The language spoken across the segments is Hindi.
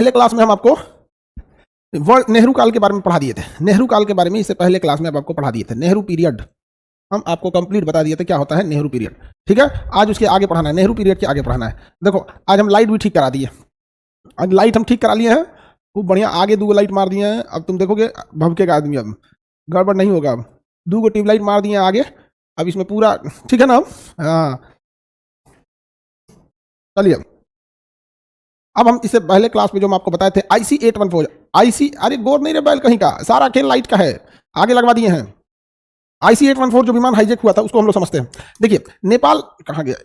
पहले क्लास में हम आपको नेहरू काल के बारे में पढ़ा दिए थे। नेहरू काल के बारे में इससे पहले क्लास में अब आपको पढ़ा दिए थे। नेहरू पीरियड हम आपको कंप्लीट बता दिए थे क्या होता है नेहरू पीरियड। ठीक है, आज उसके आगे पढ़ाना है, नेहरू पीरियड के आगे पढ़ाना है। देखो आज हम लाइट भी ठीक करा दिए, आज लाइट हम ठीक करा लिए हैं, खूब बढ़िया। आगे 2 लाइट मार दिए हैं, अब तुम देखोगे भभकेगा आदमी, अब गड़बड़ नहीं होगा। अब 2 ट्यूबलाइट मार दिए हैं आगे, अब इसमें पूरा ठीक है ना। हाँ चलिए, अब हम इससे पहले क्लास में जो हम आपको बताए थे IC 814 IC, अरे गोर नहीं रे बैल कहीं का, सारा खेल लाइट का है, आगे लगवा दिए हैं। IC 814 जो विमान हाईजेक हुआ था उसको हम लोग समझते हैं। देखिए नेपाल कहाँ गया,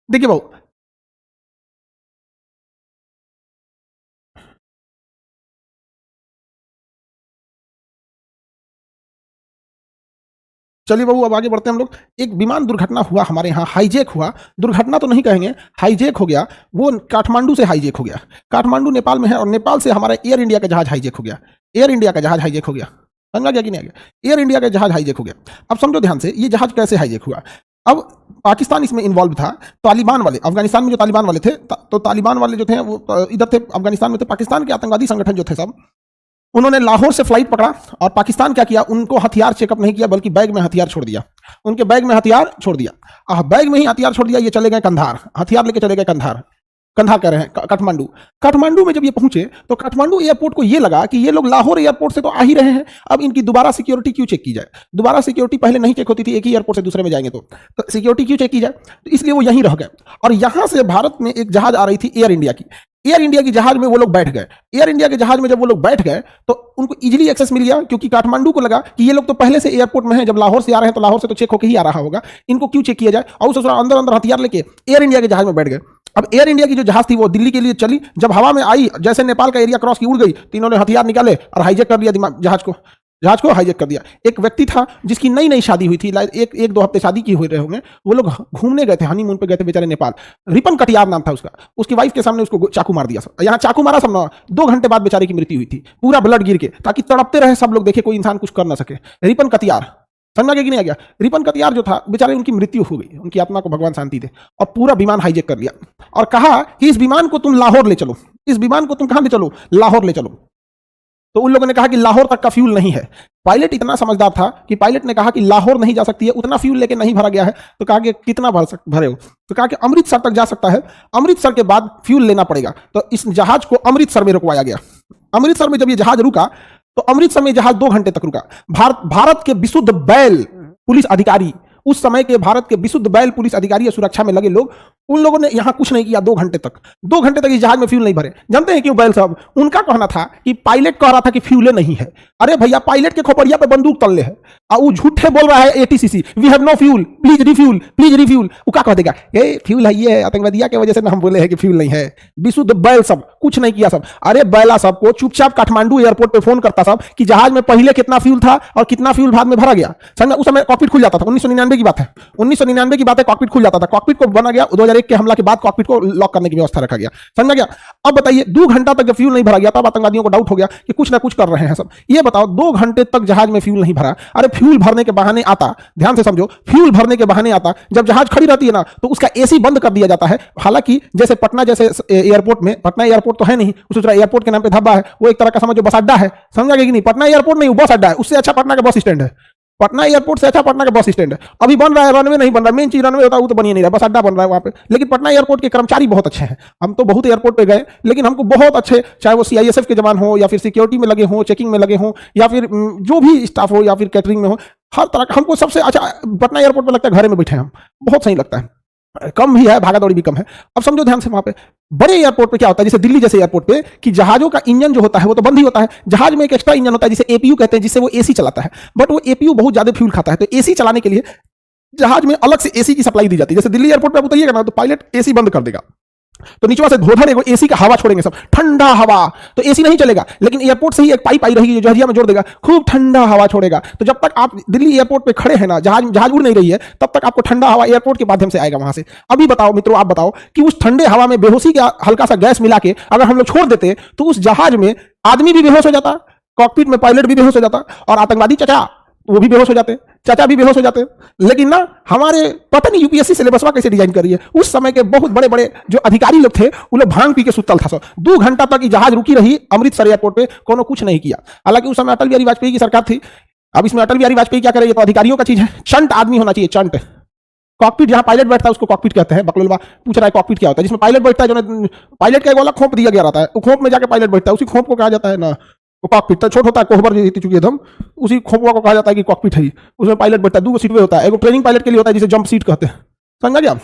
देखिए भाऊ, चलिए बाबू अब आगे बढ़ते हैं हम लोग। एक विमान दुर्घटना हुआ हमारे यहाँ, हाईजेक हुआ, दुर्घटना तो नहीं कहेंगे, हाईजेक हो गया। वो काठमांडू से हाईजेक हो गया। काठमांडू नेपाल में है और नेपाल से हमारा एयर इंडिया का जहाज हाईजेक हो गया। एयर इंडिया का जहाज हाईजेक हो गया, समझा गया कि नहीं आ गया? एयर इंडिया का जहाज हाईजेक हो गया। अब समझो ध्यान से, ये जहाज कैसे हाईजेक हुआ। अब पाकिस्तान इसमें इन्वॉल्व था, तालिबान वाले, अफगानिस्तान में जो तालिबान वाले थे, तो तालिबान वाले जो थे वो इधर थे, अफगानिस्तान में थे। पाकिस्तान के आतंकवादी संगठन जो थे सब, उन्होंने लाहौर से फ्लाइट पकड़ा और पाकिस्तान क्या किया, उनको हथियार चेकअप नहीं किया बल्कि बैग में हथियार छोड़ दिया। उनके बैग में हथियार छोड़ दिया, बैग में ही हथियार छोड़ दिया। ये चले गए कंधार, हथियार लेके चले गए कंधार, कंधार कह रहे हैं काठमांडू। काठमांडू में जब ये पहुंचे तो काठमांडू एयरपोर्ट को ये लगा कि ये लोग लाहौर एयरपोर्ट से तो आ ही रहे हैं, अब इनकी दोबारा सिक्योरिटी क्यों चेक की जाए। दोबारा सिक्योरिटी पहले नहीं चेक होती थी, एक ही एयरपोर्ट से दूसरे में जाएंगे तो सिक्योरिटी क्यों चेक की जाए, तो इसलिए वो यहीं रह गए। और यहां से भारत में एक जहाज आ रही थी एयर इंडिया की, एयर इंडिया की जहाज में वो लोग बैठ गए। एयर इंडिया के जहाज में जब वो लोग बैठ गए तो उनको इजीली एक्सेस मिल गया, क्योंकि काठमांडू को लगा कि ये लोग तो पहले से एयरपोर्ट में हैं, जब लाहौर से आ रहे हैं तो लाहौर से तो चेक होकर ही आ रहा होगा, इनको क्यों चेक किया जाए। और ससुरा अंदर अंदर हथियार लेके एयर इंडिया के जहाज में बैठ गए। अब एयर इंडिया की जो जहाज थी वो दिल्ली के लिए चली, जब हवा में आई, जैसे नेपाल का एरिया क्रॉस की उड़ गई, तो इन्होंने हथियार निकाले और हाईजेक कर दिया जहाज को हाईजेक कर दिया। एक व्यक्ति था जिसकी नई नई शादी हुई थी, एक 2 हफ्ते शादी की हुए रहे होंगे, वो लोग घूमने गए थे, हनीमून पे गए थे बेचारे नेपाल। रिपन कटियार नाम था उसका, उसकी वाइफ के सामने उसको चाकू मार दिया सब, यहाँ चाकू मारा सब ना। 2 घंटे बाद बेचारे की मृत्यु हुई थी, पूरा ब्लड गिर के, ताकि तड़पते रहे सब लोग, देखे कोई इंसान कुछ कर ना सके। रिपन कटियार, समझा गया कि नहीं आ गया? रिपन कटियार जो था बेचारे, उनकी मृत्यु हो गई, उनकी आत्मा को भगवान शांति दे। और पूरा विमान हाईजेक कर लिया और कहा कि इस विमान को तुम लाहौर ले चलो, इस विमान को तुम कहां ले चलो, लाहौर ले चलो। तो उन लोगों ने कहा कि लाहौर तक का फ्यूल नहीं है। पायलट इतना समझदार था कि पायलट ने कहा कि लाहौर नहीं जा सकती है, उतना फ्यूल लेके नहीं भरा गया है। तो कहा कि कितना भरे हो, तो कहा कि अमृतसर तक जा सकता है, अमृतसर के बाद फ्यूल लेना पड़ेगा। तो इस जहाज को अमृतसर में रुकवाया गया। अमृतसर में जब ये जहाज रुका तो अमृतसर में जहाज 2 घंटे तक रुका। भारत के विशुद्ध बैल पुलिस अधिकारी, उस समय के भारत के विशुद्ध बैल पुलिस अधिकारी या सुरक्षा में लगे लोग, उन लोगों ने यहां कुछ नहीं किया 2 घंटे तक। 2 घंटे तक इस जहाज में फ्यूल नहीं भरे। जानते हैं क्यों बैल साहब? उनका कहना था कि पायलट कह रहा था कि फ्यूल नहीं है। अरे भैया, पायलट के खोपड़िया पे बंदूक तल्ले है और वो झूठे बोल रहा है ATCC, we have no fuel, please refuel, please refuel. वो क्या कह देगा, ए फ्यूल है, ये आतंकवादिया की वजह से ना हम बोले हैं कि फ्यूल नहीं है। विशुद्ध बैल सब, कुछ नहीं किया सब। अरे बैला सबको चुपचाप काठमांडू एयरपोर्ट पे फोन करता सब कि जहाज में पहले कितना फ्यूल था और कितना फ्यूल बाद में भरा गया। समझा? उस समय कॉकपिट खुल जाता था, 1999 की बात है, 1999 की बात है, कॉकपिट खुल जाता था। कॉकपिट को बना गया 2001 के हमला के बाद, कॉकपिट को लॉक करने की व्यवस्था रखा गया। समझा गया? अब बताइए, 2 घंटा तक जब फ्यूल नहीं भरा गया तब आतंकवादियों को डाउट हो गया कि कुछ ना कुछ कर रहे हैं सब। ये बताओ, 2 घंटे तक जहाज में फ्यूल नहीं भरा। अरे फ्यूल भरने के बहाने आता, ध्यान से समझो, फ्यूल भरने के बहाने आता, जब जहाज खड़ी रहती है ना तो उसका AC बंद कर दिया जाता है। हालांकि जैसे पटना जैसे एयरपोर्ट में, पटना एयरपोर्ट तो है नहीं, उस तरह एयरपोर्ट के नाम पे धब्बा है, वो एक तरह का समझो बस अड्डा है। समझा गया कि नहीं? पटना एयरपोर्ट नहीं, बस अड्डा है। उससे अच्छा पटना का बस स्टैंड है, पटना एयरपोर्ट से अच्छा पटना का बस स्टैंड है। अभी बन रहा है, रनवे नहीं बन रहा, मेन चीज रनवे होता है वो तो बन ही नहीं रहा, बस अड्डा बन रहा है वहां पे। लेकिन पटना एयरपोर्ट के कर्मचारी बहुत अच्छे हैं। हम तो बहुत एयरपोर्ट पे गए, लेकिन हमको बहुत अच्छे, चाहे वो CISF के जवान हो या फिर सिक्योरिटी में लगे हो, चेकिंग में लगे हो, या फिर जो भी स्टाफ हो, या फिर कैटरिंग में हो, हर तरह का हमको सबसे अच्छा पटना एयरपोर्ट पर लगता है। घर में बैठे हम, बहुत सही लगता है, कम भी है, भागा दौड़ी भी कम है। अब समझो ध्यान से, वहां पे बड़े एयरपोर्ट पे क्या होता है, जैसे दिल्ली जैसे एयरपोर्ट पे, कि जहाजों का इंजन जो होता है वो तो बंद ही होता है। जहाज में एक एक्स्ट्रा इंजन होता है जिसे APU कहते हैं, जिससे वो AC चलाता है। बट वो APU बहुत ज्यादा फ्यूल खाता है, तो AC चलाने के लिए जहाज में अलग से AC की सप्लाई दी जाती है। जैसे दिल्ली एयरपोर्ट पे आप उतरिएगा ना तो पायलट AC बंद कर देगा, तो नीचे से धोधर एगो एसी का हवा छोड़ेंगे सब, ठंडा हवा। तो एसी नहीं चलेगा, लेकिन एयरपोर्ट से ही एक पाइप आई रहेगी जो जहरिया में जोड़ देगा, खूब ठंडा हवा छोड़ेगा। तो जब तक आप दिल्ली एयरपोर्ट पे खड़े हैं ना, जहाज उड़ नहीं रही है, तब तक आपको ठंडा हवा एयरपोर्ट के माध्यम से आएगा वहां से। अभी बताओ मित्रों, आप बताओ कि उस ठंडे हवा में बेहोशी का हल्का सा गैस मिला के अगर हम लोग छोड़ देते तो उस जहाज में आदमी भी बेहोश हो जाता, कॉकपिट में पायलट भी बेहोश हो जाता, और आतंकवादी चचा वो भी बेहोश हो जाते, चाचा भी बेहोश हो जाते। लेकिन ना हमारे पता नहीं यूपीएससी सिलेबसवा कैसे डिजाइन करी है, उस समय के बहुत बड़े बड़े जो अधिकारी लोग थे वो लोग भांग पी के सुतल था। 2 घंटा तक जहाज रुकी रही अमृतसर एयरपोर्ट पे, कोनो कुछ नहीं किया। हालांकि उस समय अटल बिहारी वाजपेयी की सरकार थी। अब इसमें अटल बिहारी वाजपेयी क्या करेंगे, तो अधिकारियों का चीज है, चंट आदमी होना चाहिए, चंट। कॉकपिट जहां पायलट बैठता है उसको कॉकपिट कहते हैं। बकलोलवा पूछ रहा है कॉकपिट क्या होता है, जिसमें पायलट बैठता है, जो पायलट का एक वाला खोप दिया गया रहता है, वो खोप में जाके पायलट बैठता है, उसी खोप को कहा जाता है ना कॉकपिट। तो छोटा होता है कोहबर चुकी एकदम, उसी खोपवा को कहा जाता है कि कॉकपिट है। उसमें पायलट बैठता है, 2 सीट पे होता है, एक ट्रेनिंग पायलट के लिए होता है जिसे जंप सीट कहते हैं। समझा गया?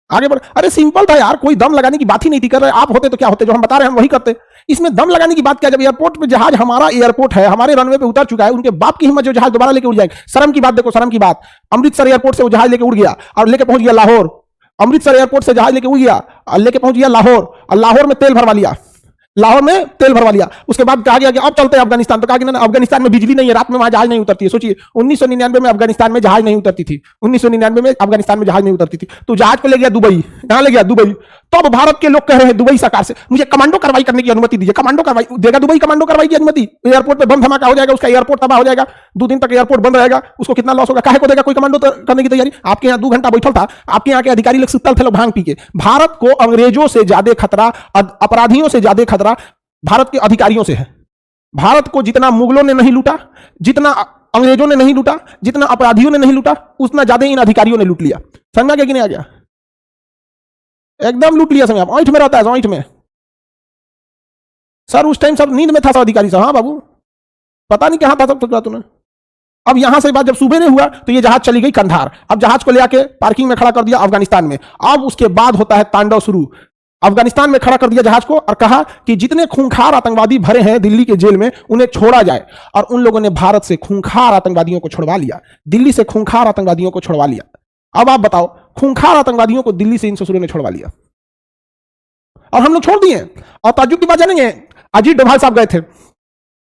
आगे बढ़। अरे सिंपल था यार, कोई दम लगाने की बात ही नहीं थी। कर रहे आप होते तो क्या होते, जो हम बता रहे हैं हम वही करते। इसमें दम लगाने की बात क्या, जब एयरपोर्ट पे जहाज, हमारा एयरपोर्ट है, हमारे रनवे पे उतर चुका है, उनके बाप की हिम्मत जो जहाज दोबारा लेके उड़ जाएगा। शर्म की बात देखो, शर्म की बात। अमृतसर एयरपोर्ट से वो जहाज लेके उड़ गया और लेके पहुंच गया लाहौर। अमृतसर एयरपोर्ट से जहाज लेके उड़ गया और लेके पहुंच गया लाहौर, और लाहौर में तेल भरवा लिया, लाहौर में तेल भरवा लिया। उसके बाद कहा गया कि अब चलते हैं अफगानिस्तान। तो कहा कि ना, अफगानिस्तान में बिजली नहीं है, रात में वहां जहाज नहीं उतरती है। सोचिए 1999 में अफगानिस्तान में जहाज नहीं उतरती थी, 1999 में अफगानिस्तान में जहाज नहीं उतरती थी। तो जहाज को ले गया दुबई। कहां ले गया? दुबई। तो अब भारत के लोग कह रहे हैं दुबई सरकार से, मुझे कमांडो कार्रवाई करने की अनुमति दीजिए। कमांडो कार्रवाई देगा दुबई, कमांडो कार्रवाई की अनुमति? एयरपोर्ट पे बम धमाका हो जाएगा, उसका एयरपोर्ट तबाह हो जाएगा, 2 दिन तक एयरपोर्ट बंद रहेगा, उसको कितना लॉस होगा? काहे को देगा कोई कमांडो करने की तैयारी? आपके यहाँ 2 घंटा बैठल था, आपके यहाँ के अधिकारी लोग सुतल थे, लोग भांग पी के। भारत को अंग्रेजों से ज्यादा खतरा, अपराधियों से ज्यादा खतरा भारत के अधिकारियों से है। भारत को जितना मुगलों ने नहीं लूटा, जितना अंग्रेजों ने नहीं लूटा, जितना अपराधियों ने नहीं लूटा, उतना ज्यादा इन अधिकारियों ने लूट लिया। समझा गया कि नहीं आ गया? एकदम लूट लिया। समझ? ऐठ में रहता है, ऐठ में। सर उस टाइम सब नींद में था, सब अधिकारी सब। हाँ बाबू, पता नहीं कहां था सब सोचा तूने। अब यहां से बात जब सूबे ने हुआ तो ये जहाज चली गई कंधार। अब जहाज को ले आके पार्किंग में खड़ा कर दिया अफगानिस्तान में। अब उसके बाद होता है तांडव शुरू। अफगानिस्तान में खड़ा कर दिया जहाज को और कहा कि जितने खूंखार आतंकवादी भरे हैं दिल्ली के जेल में उन्हें छोड़ा जाए। और उन लोगों ने भारत से खूंखार आतंकवादियों को छुड़वा लिया, दिल्ली से खूंखार आतंकवादियों को छुड़वा लिया। अब आप बताओ, खूंखार आतंकवादियों को दिल्ली से इन ससुरों ने छुड़वा लिया और हम लोग छोड़ दिए। और ताज्जुब की बात जानेंगे, अजीत डोभाल साहब गए थे।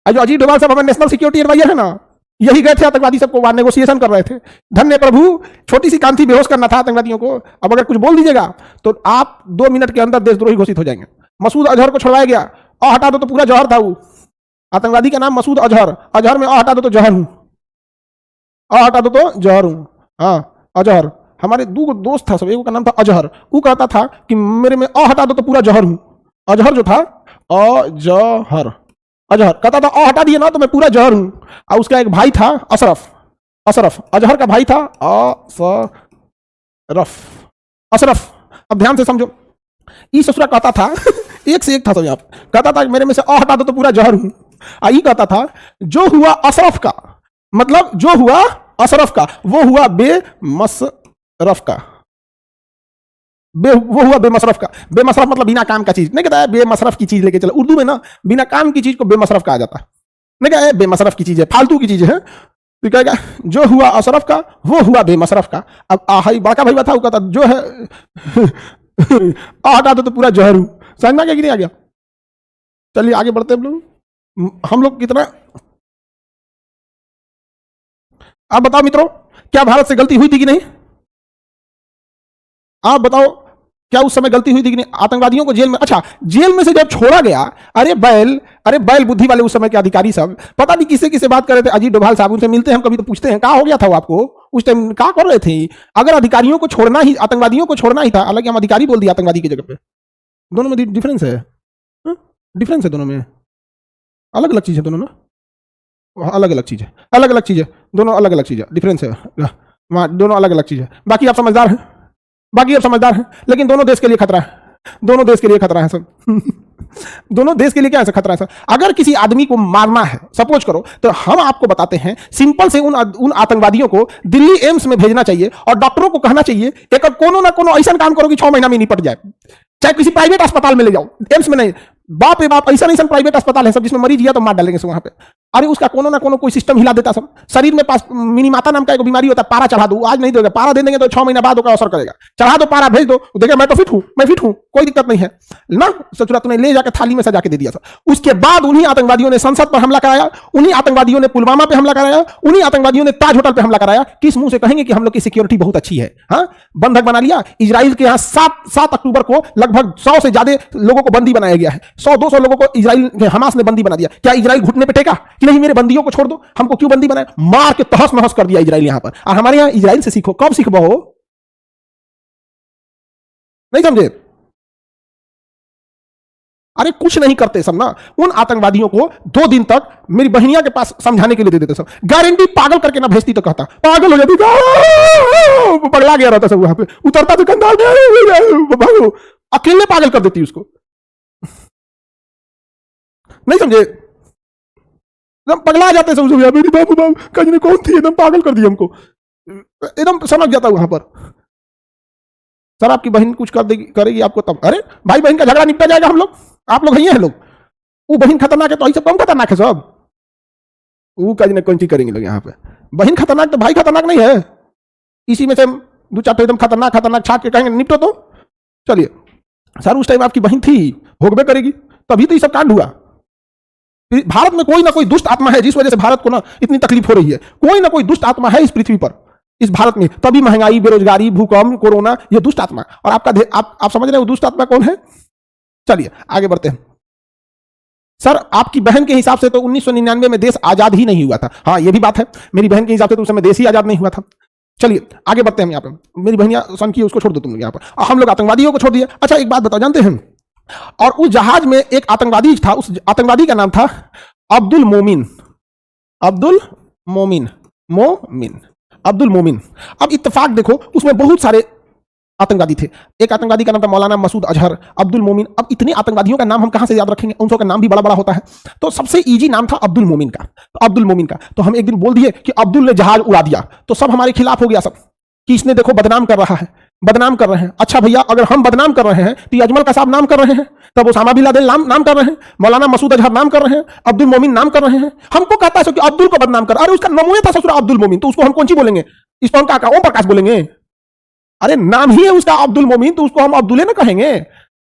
जो अजीत डोभाल साहब हमारे नेशनल सिक्योरिटी एडवाइजर है ना, यही गए थे आतंकवादी सबको वहां नेगोशिएशन कर रहे थे। धन्य प्रभु, छोटी सी काम थी, बेहोश करना था आतंकवादियों को। अब अगर कुछ बोल दीजिएगा तो आप 2 मिनट के अंदर देशद्रोही घोषित हो जाएंगे। मसूद अजहर को छुड़वाया गया, और हटा दो तो पूरा जहर था। वो आतंकवादी का नाम मसूद अजहर, अजहर में हटा दो तो जहर हूं, हटा दो तो जहर हूं। हाँ अजहर, हमारे 2 दोस्त था सब, एक का नाम था अजहर। वो कहता था कि मेरे में हटा दो तो पूरा जहर हूं। अजहर जो था, अजहर अजहर कहता था हटा दिए ना तो मैं पूरा जहर हूं। और उसका एक भाई था अशरफ, अशरफ अजहर का भाई था अशरफ। अब ध्यान से समझो, ई ससुरा कहता था एक से एक था, सब आप कहता था मेरे में से हटा दो तो पूरा जहर हूं। आई कहता था जो हुआ अशरफ का, मतलब जो हुआ अशरफ का वो हुआ बेमसरफ का, वो हुआ बेमसरफ का। बेमसरफ मतलब बिना काम का चीज, नहीं कहता है बेमसरफ की चीज लेके चलो। उर्दू में ना बिना काम की चीज को बेमसरफ कहा जाता है, नहीं कहता है बेमसरफ की चीज है, फालतू की चीज है। तो कहेगा जो हुआ अशरफ का वो हुआ बेमसरफ का। अब आही बड़का भाई था, वो कहता जो है हटा दो तो पूरा जहर हूं। समझ में आ गया कि नहीं आ गया? चलिए आगे बढ़ते हम लोग कितना। आप बताओ मित्रों, क्या भारत से गलती हुई थी कि नहीं? आप बताओ, क्या उस समय गलती हुई थी कि नहीं? आतंकवादियों को जेल में, अच्छा जेल में से जब छोड़ा गया, अरे बैल बुद्धि वाले उस समय के अधिकारी सब पता नहीं किसे किसे बात कर रहे थे। अजीत डोभाल साहब, उनसे मिलते हैं हम कभी तो पूछते हैं, कहाँ हो गया था वो आपको उस टाइम, क्या कर रहे थे? अगर अधिकारियों को छोड़ना ही, आतंकवादियों को छोड़ना ही था, हालांकि हम अधिकारी बोल दिया आतंकवादी की जगह पे। दोनों में डिफरेंस है, डिफरेंस है दोनों में, अलग अलग चीज है दोनों ना, अलग अलग चीज है, अलग अलग चीज है दोनों, अलग अलग चीज है, डिफरेंस है वहां, दोनों अलग अलग चीज है। बाकी आप समझदार हैं, बाकी आप समझदार हैं, लेकिन दोनों देश के लिए खतरा है, दोनों देश के लिए खतरा है सब दोनों देश के लिए क्या है खतरा है सर? अगर किसी आदमी को मारना है, सपोज करो, तो हम आपको बताते हैं सिंपल से उन आतंकवादियों को दिल्ली एम्स में भेजना चाहिए और डॉक्टरों को कहना चाहिए एक कोनो ना कोनो ऐसा काम करो कि 6 महीना में निपट जाए। चाहे किसी प्राइवेट अस्पताल में ले जाओ, एम्स में नहीं, बाप रे बाप, ऐसा नहीं सब प्राइवेट अस्पताल है सब जिसमें मरीज गया तो मार डालेंगे सब वहां पे। अरे उसका कोनो ना कोनो कोई सिस्टम हिला देता सब। शरीर में पास मिनीमाता नाम का एक बीमारी होता है, पारा चढ़ा दो, आज नहीं दोगे, पारा दे देंगे तो 6 महीना बाद होगा असर करेगा। चढ़ा दो पारा, भेज दो, देखे मैं तो फिट हूं, मैं फिट हूं, कोई दिक्कत नहीं है ना। सचुरा तूने ले जाकर थाली में सजा के दे दिया सब। उसके बाद उन्हीं आतंकवादियों ने संसद पर हमला कराया, उन्हीं आतंकवादियों ने पुलवामा पे हमला कराया, उन्हीं आतंकवादियों ने ताज होटल पे हमला कराया। किस मुंह से कहेंगे कि हम लोग की सिक्योरिटी बहुत अच्छी है? हाँ, बंधक बना लिया। इजराइल के यहाँ 7 अक्टूबर को लगभग 100 से ज्यादा लोगों को बंदी बनाया गया है। 100-200 लोगों को इजराइल हमास ने बंदी बना दिया। क्या इजराइल घुटने पे टेका कि नहीं मेरे बंदियों को छोड़ दो, हमको क्यों बंदी बनाया? मार के तहस नहस कर दिया इजराइल यहां पर। और हमारे यहां इजराइल से सीखो, कब सीखबो हो? नहीं समझे? अरे कुछ नहीं करते सब ना। उन आतंकवादियों को 2 दिन तक मेरी बहनिया के पास समझाने के लिए दे देते सब। गारंटी पागल करके ना भेजती तो कहता पागल हो जाती, पगला गया रहता सब वहां पे, उतरता तो कंधा, अकेले पागल कर देती उसको। नहीं समझे? एकदम पगला जाते सब। मेरी बाबू बाबू कजने कौन थी, एकदम पागल कर दिया हमको, एकदम समझ जाता वहां पर। सर आपकी बहन कुछ कर देगी, करेगी आपको तब। अरे भाई बहन का झगड़ा निपटा जाएगा, हम लोग आप लोग हैं लोग। वो बहन खतरनाक है तो ऐसे कम खतरनाक है सब। वो कजने कौन चीज करेंगे लोग यहाँ पे? बहन खतरनाक तो भाई खतरनाक नहीं है। इसी में से 2-4 एकदम खतरनाक खतरनाक छाट के कहेंगे निपटो तो। चलिए सर उस टाइम आपकी बहन थी, भोगबे करेगी, तभी तो ये सब कांड हुआ। भारत में कोई ना कोई दुष्ट आत्मा है जिस वजह से भारत को ना इतनी तकलीफ हो रही है। कोई ना कोई दुष्ट आत्मा है इस पृथ्वी पर, इस भारत में, तभी महंगाई, बेरोजगारी, भूकंप, कोरोना, ये दुष्ट आत्मा। और आप समझ रहे हो दुष्ट आत्मा कौन है? चलिए आगे बढ़ते हैं। सर आपकी बहन के हिसाब से तो 1999 में देश आजाद ही नहीं हुआ था। हाँ ये भी बात है, मेरी बहन के हिसाब से तो उस समय देश ही आजाद नहीं हुआ था। चलिए आगे बढ़ते हैं। यहाँ पे मेरी बहनिया सन की उसको छोड़ दो तुम लोग यहाँ पर, और हम लोग आतंकवादियों को छोड़ दिए। अच्छा एक बात बताओ, जानते हैं और उस जहाज में एक आतंकवादी था, उस आतंकवादी का नाम था अब्दुल मोमिन। अब्दुल मोमिन, अब्दुल मोमिन। अब इत्तेफाक देखो उसमें बहुत सारे आतंकवादी थे। एक आतंकवादी का नाम था मौलाना मसूद अजहर, अब्दुल मोमिन। अब इतने आतंकवादियों का नाम हम कहां से याद रखेंगे? उन सबका नाम भी बड़ा बड़ा होता है। तो सबसे इजी नाम था अब्दुल मोमिन का। तो अब्दुल मोमिन का तो हम एक दिन बोल दिए कि अब्दुल ने जहाज उड़ा दिया, तो सब हमारे खिलाफ हो गया सब कि इसने देखो बदनाम कर रहा है, बदनाम कर रहे हैं। अच्छा भैया अगर हम बदनाम कर रहे हैं तो अजमल का साहब नाम कर रहे हैं, तब उसामा बिन लादेन नाम कर रहे हैं, मौलाना मसूद अजहर नाम कर रहे हैं, अब्दुल मोमिन नाम कर रहे हैं। हमको कहता है कि अब्दुल को बदनाम कर। अरे उसका नमूने था ससुरा अब्दुल मोमिन, तो उसको हम कौन सी बोलेंगे? इस पर हम ओम प्रकाश बोलेंगे? अरे नाम ही है उसका अब्दुल मोमिन, तो उसको हम अब्दुल ना कहेंगे?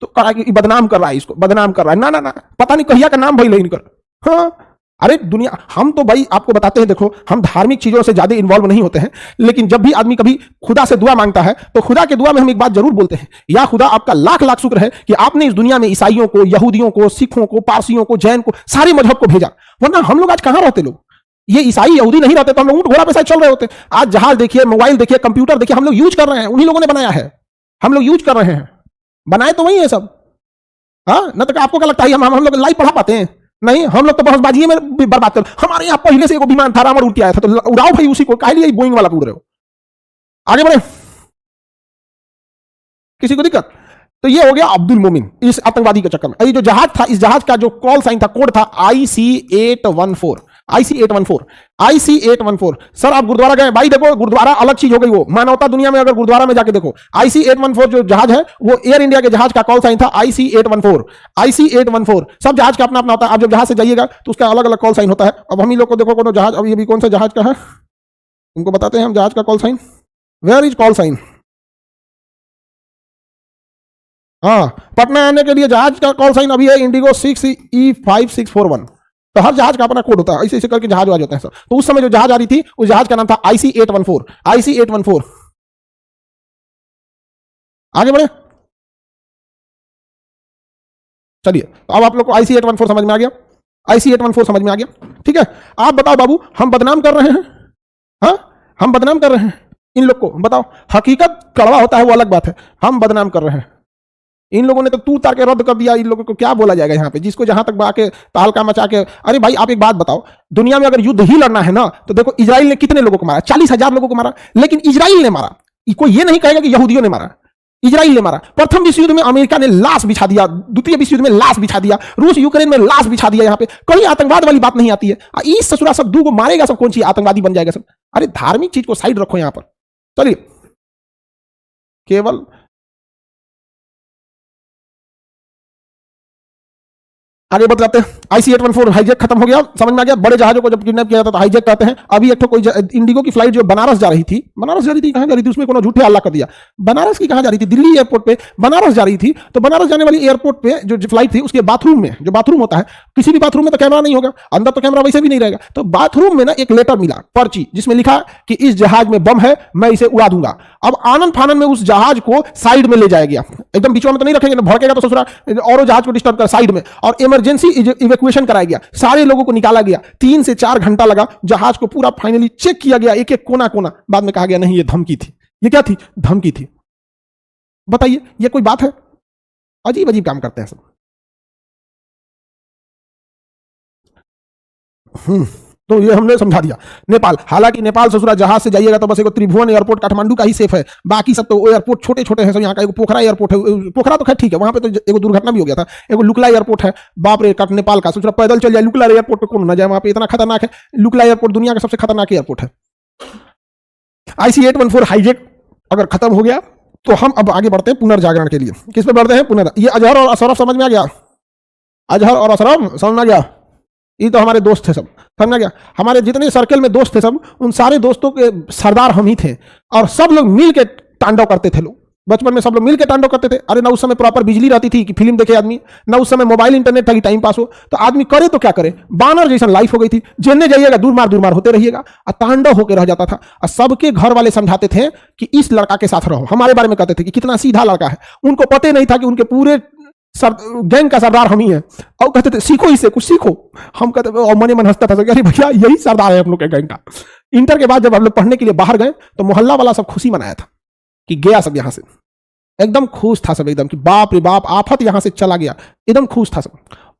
तो कहा कि बदनाम कर रहा है, इसको बदनाम कर रहा है। ना ना ना, पता नहीं कहिया का नाम भाई लेकिन कर। हाँ अरे दुनिया, हम तो भाई आपको बताते हैं, देखो हम धार्मिक चीजों से ज्यादा इन्वॉल्व नहीं होते हैं, लेकिन जब भी आदमी कभी खुदा से दुआ मांगता है तो खुदा के दुआ में हम एक बात जरूर बोलते हैं, या खुदा आपका लाख लाख शुक्र है कि आपने इस दुनिया में ईसाइयों को, यहूदियों को, सिखों को, पारसियों को, जैन को, सारे मजहब को भेजा। वरना हम लोग आज कहां रहते? लोग ये ईसाई यहूदी नहीं रहते तो हम लोग ऊंट घोड़ा पे चल रहे होते। आज जहाज देखिए, मोबाइल देखिए, कंप्यूटर देखिए, हम लोग यूज कर रहे हैं, उन्हीं लोगों ने बनाया है, हम लोग यूज कर रहे हैं। बनाए तो वही है सब। हाँ न तो आपको क्या लगता है हम लोग लाइव पढ़ा पाते हैं? नहीं, हम लोग तो बहसबाजी में बर्बाद कर। हमारे यहाँ पहले से एक विमान था, रामर उड़ के आया था, तो उड़ाओ भाई उसी को, काहे लिए बोइंग वाला उड़ रहे हो? आगे बढ़े, किसी को दिक्कत? तो ये हो गया अब्दुल मोमिन इस आतंकवादी के चक्कर में। ये जो जहाज था, इस जहाज का जो कॉल साइन था, कोड था IC814। IC814। सर आप गुरुद्वारा गए भाई, देखो गुरुद्वारा अलग चीज हो गई, वो मानवता दुनिया में। अगर गुरुद्वारा में जाके देखो, IC814 जो जहाज है वो एयर इंडिया के जहाज का कॉल साइन था, IC814। IC814 सब जहाज का अपना अपना होता है। आप जब जहाज से जाइएगा तो उसका अलग अलग कॉल साइन होता है। अब हम ही लोग को देखो कोनो जहाज, अब ये भी कौन सा जहाज का है उनको बताते हैं हम, जहाज का call sign. Where is call sign? हाँ, पटना आने के लिए जहाज का कॉल साइन अभी है इंडिगो 6E5641। तो हर जहाज का अपना कोड होता है, ऐसे ऐसे करके जहाज आ जाते हैं सर। तो उस समय जो जहाज आ रही थी, उस जहाज का नाम था IC814। IC814। आगे बढ़े, चलिए तो अब आप लोग को IC814 समझ में आ गया। IC814 समझ में आ गया, ठीक है। आप बताओ बाबू, हम बदनाम कर रहे हैं? हाँ हम बदनाम कर रहे हैं इन लोग को? बताओ, हकीकत कड़वा होता है वो अलग बात है, हम बदनाम कर रहे हैं। इन लोगों ने तो तू तार के रद्द कर दिया। इन लोगों को क्या बोला जाएगा यहाँ पे, जिसको जहां तक आके तहलका मचा के। अरे भाई आप एक बात बताओ, दुनिया में अगर युद्ध ही लड़ना है ना, तो देखो इजराइल ने कितने लोगों को मारा? 40,000 लोगों को मारा, लेकिन इजराइल ने मारा। कोई ये नहीं कहेगा कि यहूदियों ने मारा, इजराइल ने मारा। प्रथम विश्व युद्ध में अमेरिका ने लाश बिछा दिया, द्वितीय विश्व युद्ध में लाश बिछा दिया, रूस यूक्रेन में लाश बिछा दिया। यहाँ पे कहीं आतंकवाद वाली बात नहीं आती है। इस ससुरा सब दू को मारेगा सब, कौन सी आतंकवादी बन जाएगा सब? अरे धार्मिक चीज को साइड रखो यहाँ पर। चलिए, केवल आगे बतलाते हैं। IC-814 हाईजैक खत्म हो गया, समझ में आ गया। बड़े जहाजों को जब किडनैप किया जाता तो हाईजैक कहते हैं। अभी एक तो कोई इंडिगो की फ्लाइट जो बनारस जा रही थी, कहां जा रही थी, उसमें कोनो झूठे हल्ला कर दिया। बनारस की कहां जा रही थी, दिल्ली एयरपोर्ट पे बनारस जा रही थी। तो बनारस जाने वाली एयरपोर्ट पे जो फ्लाइट थी, उसके बाथरूम में, जो बाथरूम होता है, किसी भी बाथरूम में तो कैमरा नहीं होगा, अंदर तो कैमरा वैसे भी नहीं रहेगा। तो बाथरूम में ना एक लेटर मिला, पर्ची, जिसमें लिखा कि इस जहाज में बम है, मैं इसे उड़ा दूंगा। अब आनंद फानन में उस जहाज को साइड में ले जाया गया, एकदम बीच में तो नहीं रखेंगे, भड़केगा तो ससुरा और जहाज को डिस्टर्ब कर, साइड में, और इमरजेंसी इवैक्यूएशन कराया गया। सारे लोगों को निकाला गया। 3 से 4 घंटा लगा, जहाज को पूरा फाइनली चेक किया गया, एक एक कोना कोना। बाद में कहा गया नहीं, ये धमकी थी। ये क्या थी? धमकी थी। बताइए, ये कोई बात है? अजीब अजीब काम करते हैं सब। तो ये हमने समझा दिया। नेपाल, हालांकि नेपाल ससुरा जहाज से जाइएगा तो बस एक त्रिभुवन एयरपोर्ट काठमांडू का ही सेफ है, बाकी सब तो एयरपोर्ट छोटे छोटे हैं सब। यहाँ का एक पोखरा एयरपोर्ट है, पोखरा तो खैर ठीक है, वहां पे तो एक दुर्घटना भी हो गया था। एक लुकला एयरपोर्ट है, बाप रे, नेपाल का ससुरा पैदल चल जाए लुकला एयरपोर्ट पे, कौन ना जाए वहां पे, इतना खतरनाक है। लुकला एयरपोर्ट दुनिया का सबसे खतरनाक एयरपोर्ट है। IC-814 हाईजैक अगर खत्म हो गया तो हम अब आगे बढ़ते हैं पुनर्जागरण के लिए। किस पे बढ़ते हैं? ये अजहर और अशरफ समझ में आ गया? अजहर और अशरफ समझ में आ गया? ये तो हमारे दोस्त थे सब, समझ गया। हमारे जितने सर्कल में दोस्त थे सब, उन सारे दोस्तों के सरदार हम ही थे, और सब लोग मिल के तांडव करते थे। लोग बचपन में सब लोग मिल के तांडव करते थे। अरे ना उस समय प्रॉपर बिजली रहती थी कि फिल्म देखे आदमी, ना उस समय मोबाइल इंटरनेट था कि टाइम पास हो। तो आदमी करे तो क्या करे, बानर जैसा लाइफ हो गई थी। जेने जाइएगा दूर मार होते रहिएगा, और तांडव होकर रह जाता था। और सबके घर वाले समझाते थे कि इस लड़का के साथ रहो, हमारे बारे में कहते थे कि कितना सीधा लड़का है। उनको पता नहीं था कि उनके पूरे गैंग का सरदार हम ही है, और कहते थे सीखो इससे, कुछ सीखो। हम कहते, और मने मन हंसता था, अरे भैया यही सरदार है हम लोग के गैंग का। इंटर के बाद जब हम लोग पढ़ने के लिए बाहर गए तो मोहल्ला वाला सब खुशी मनाया था कि गया सब यहां से, एकदम खुश था सब, एकदम कि बाप रे बाप, आफत यहां से चला गया, एकदम खुश था सब।